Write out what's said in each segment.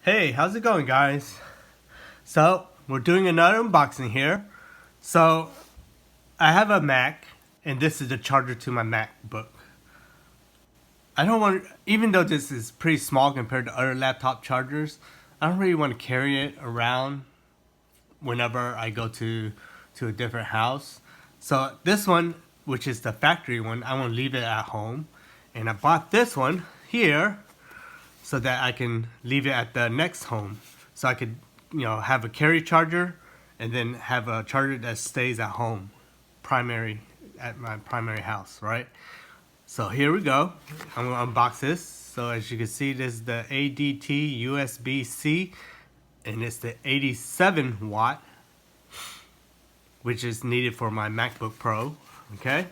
Hey, how's it going, guys? So, we're doing another unboxing here. So, I have a Mac, and this is the charger to my MacBook. I don't want, even though this is pretty small compared to other laptop chargers, I don't really want to carry it around whenever I go to a different house. So, this one, which is the factory one, I want to leave it at home. And I bought this one here so that I can leave it at the next home. So I could, have a carry charger and then have a charger that stays at home, at my primary house, right? So here we go. I'm gonna unbox this. So as you can see, this is the ADT USB-C, and it's the 87 watt, which is needed for my MacBook Pro. Okay,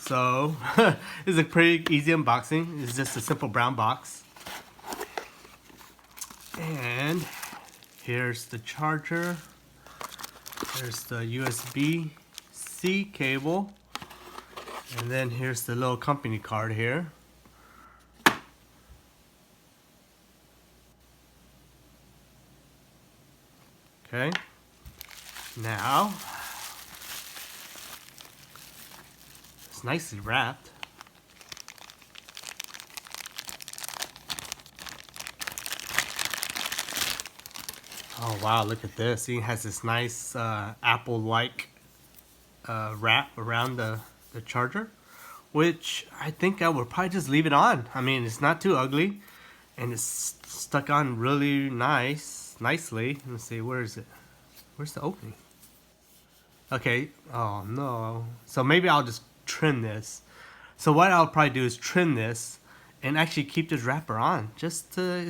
so this is a pretty easy unboxing. It's just a simple brown box. And here's the charger. There's the USB-C cable. And then here's the little company card here. Okay. Now, it's nicely wrapped. Oh wow, look at this. It has this nice Apple-like wrap around the charger, which I think I would probably just leave it on. I mean, it's not too ugly, and it's stuck on really nicely. Let's see, where is it? Where's the opening? Okay, oh no. So maybe I'll just trim this. So what I'll probably do is trim this and actually keep this wrapper on. It's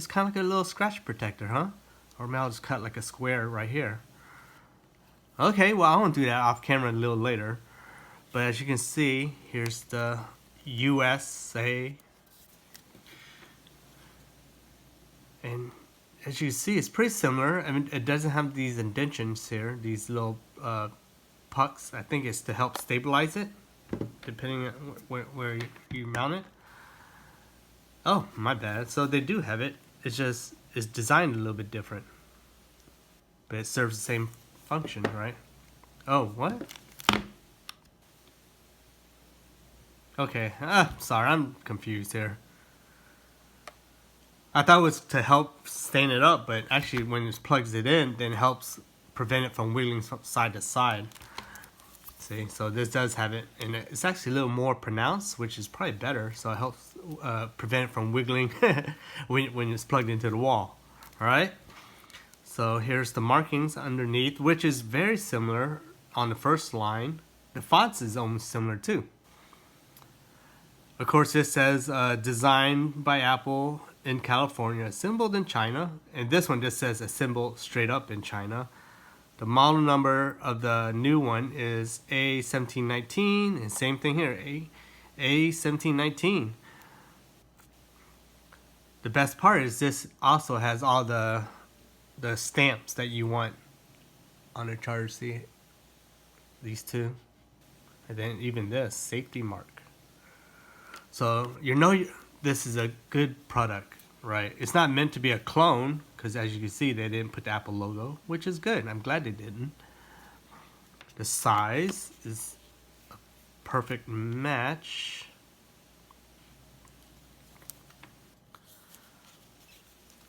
kind of like a little scratch protector, huh? Or maybe I'll just cut like a square right here. Okay, well, I won't do that off camera a little later. But as you can see, here's the USA. And as you can see, it's pretty similar. I mean, it doesn't have these indentions here, these little pucks. I think it's to help stabilize it, depending on where you mount it. Oh, my bad. So they do have it. It's designed a little bit different, but it serves the same function, right? Oh, what? Okay, sorry, I'm confused here. I thought it was to help stand it up, but actually when it plugs it in, then it helps prevent it from wiggling from side to side. See, so this does have it, and it's actually a little more pronounced, which is probably better, so it helps prevent it from wiggling when it's plugged into the wall. Alright, so here's the markings underneath, which is very similar on the first line. The fonts is almost similar too. Of course, this says designed by Apple in California, assembled in China, and this one just says assembled straight up in China. The model number of the new one is A1719, and same thing here, A1719. The best part is this also has all the stamps that you want on the charger. See, these two, and then even this safety mark. So this is a good product, right? It's not meant to be a clone, because as you can see, they didn't put the Apple logo, which is good. I'm glad they didn't. The size is a perfect match.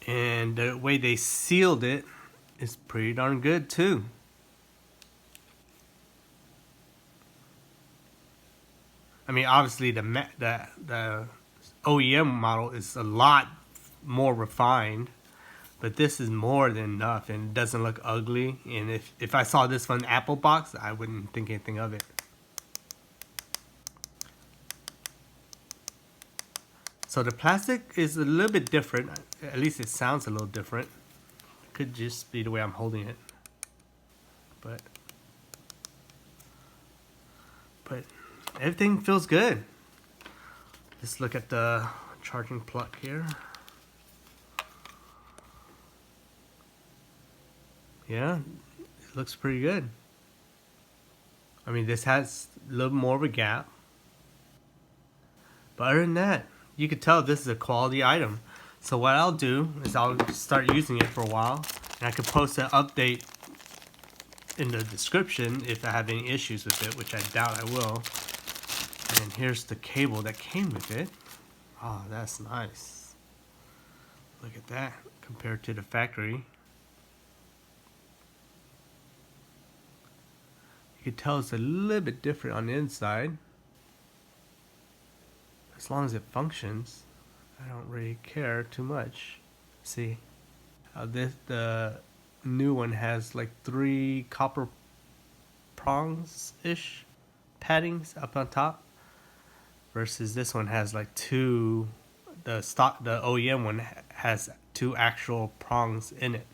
And the way they sealed it is pretty darn good too. I mean, obviously the OEM model is a lot more refined, but this is more than enough, and it doesn't look ugly. And if I saw this one Apple box, I wouldn't think anything of it. So the plastic is a little bit different. At least it sounds a little different. It could just be the way I'm holding it, but everything feels good. Let's look at the charging plug here. Yeah, it looks pretty good. I mean, this has a little more of a gap, but other than that, you could tell this is a quality item. So what I'll do is I'll start using it for a while, and I can post an update in the description if I have any issues with it, which I doubt I will. And here's the cable that came with it. Oh, that's nice. Look at that compared to the factory. You can tell it's a little bit different on the inside. As long as it functions, I don't really care too much. See how the new one has like 3 copper prongs-ish paddings up on top, versus this one has like 2. The OEM one has 2 actual prongs in it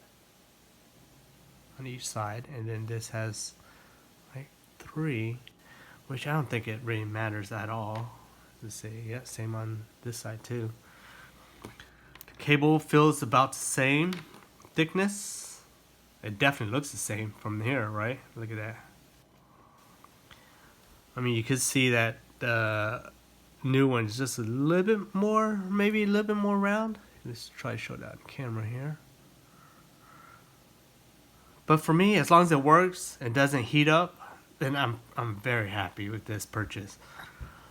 on each side, and then this has like 3, which I don't think it really matters at all. Let's see, yeah, same on this side too. The cable feels about the same thickness. It definitely looks the same from here, right? Look at that. I mean, you could see that the new one is just a little bit more, maybe a little bit more round. Let's try to show that on camera here. But for me, as long as it works and doesn't heat up, then I'm very happy with this purchase.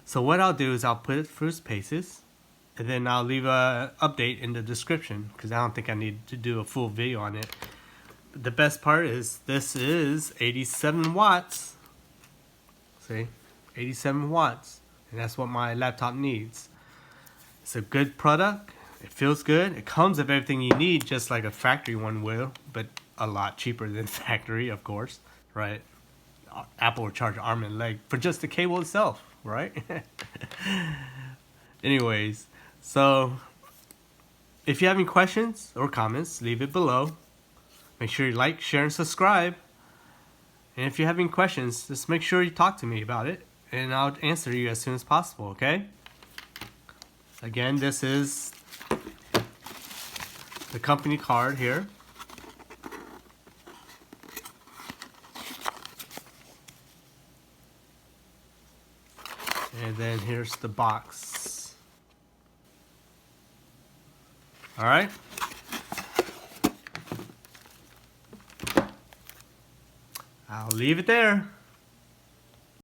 So what I'll do is I'll put it through its paces, and then I'll leave a update in the description, because I don't think I need to do a full video on it. But the best part is this is 87 watts. See, 87 watts, and that's what my laptop needs. It's a good product. It feels good. It comes with everything you need, just like a factory one will, but a lot cheaper than factory, of course, right? Apple will charge arm and leg for just the cable itself, right? Anyways, so if you have any questions or comments, leave it below. Make sure you like, share, and subscribe. And if you have any questions, just make sure you talk to me about it, and I'll answer you as soon as possible, okay? Again, this is the company card here. And then here's the box. All right. I'll leave it there.